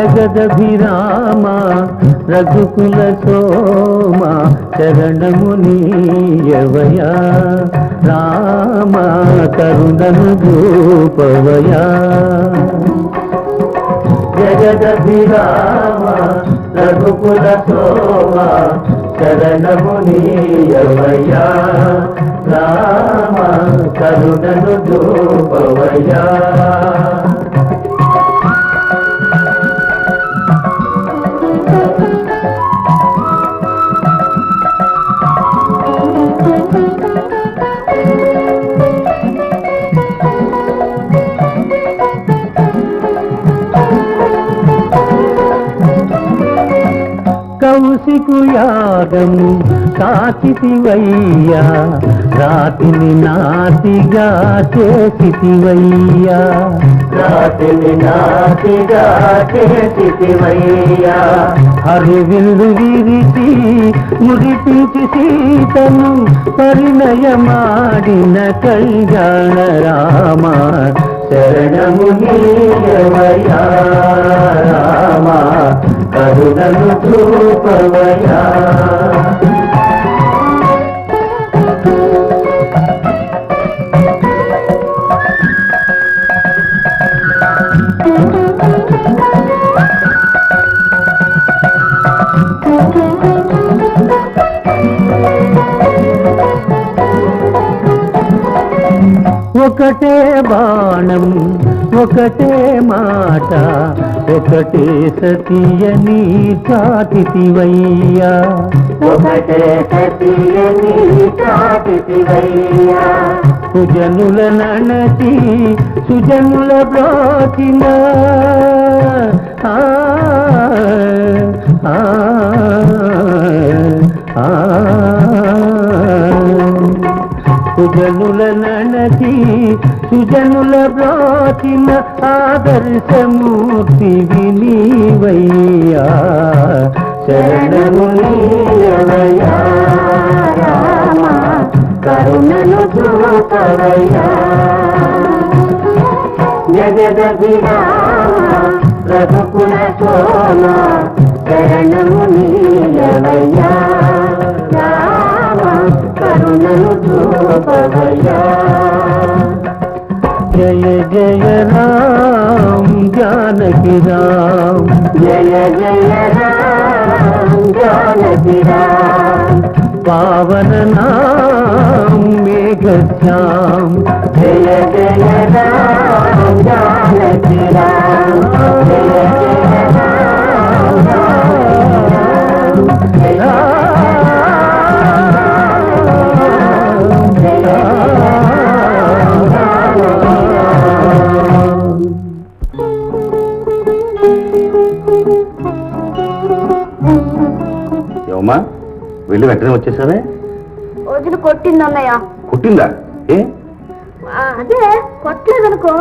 జగదభిరామ రఘుకుల సోమ శరణమునీయవయా రామ కరుణను చూపవయా జగదభిరామ రఘుకుల సోమ శరణమునీయవయా రామ కరుణను చూపవయా కౌశికు యాగము కాచితివయ్యా రాతిని నాతిగా చేసితివయ్యా రాతిని నాతిగా చేసితివయ్యా హరివిల్లు విరిచి మురిపించి సీతను పరిణయమాడిన కళ్యాణ రామ శరణమునీయవయా రామ కరుణను చూపవయా ఒకటే బాణం ఒకటే మాట ఒకటే సతియని చాటితివయ్యా ఒకటే సతియని చాటితివయ్యా సుజనుల నణచి సుజనుల బ్రోచిన సుజనుల నణచి సుజనుల బ్రోచిన ఆదర్శమూర్తి వినీవయ్యా శరణమునీయవయా రామ కరుణను చూపవయ్యా జగదభిరామ రఘుకుల సోమ శరణమునీయవయా రామ కరుణను చూపవయ్యా జయ జయ రామ జానకి రామ జయ జయ రామ జానకి రామ పావన నామ మేఘశ్యామ జయ జయ రామ జానకి రామ జయ జయ రామ ఏమమ్మా వెళ్ళి వెంటనే వచ్చేసావే రోజులు కొట్టిందన్నయ్య కుట్టిందా ఏ అదే కొట్టలేదనుకో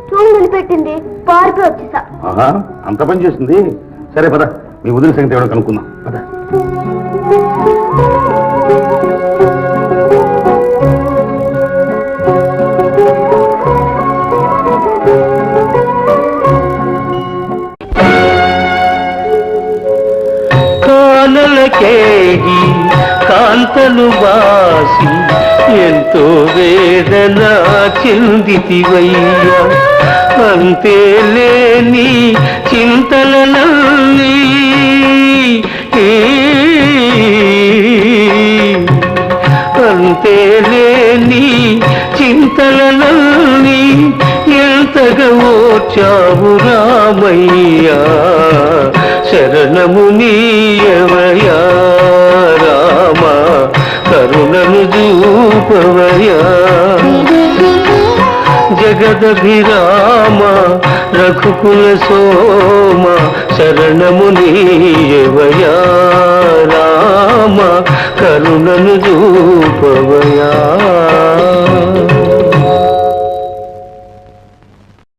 చూడు నిలిపెట్టింది పారిపోయి వచ్చేసా అంత పని చేసింది సరే పద మీ వదిన సంగతి ఎవడో కనుక్కుందాం పద కానలకేగి కాంతలు బాసి ఎంతో వేదన చెందితివయ్యా అంతే లేని చింతలన్నీ అంతే లేని చింతలన్నీ ఎంతగా ఓర్చావు రామయ్యా శరణమునీయవయా రామ కరుణను చూపవయా జగదభిరామ రఘుకుల సోమ శరణమునీయవయా రామ కరుణను చూపవయా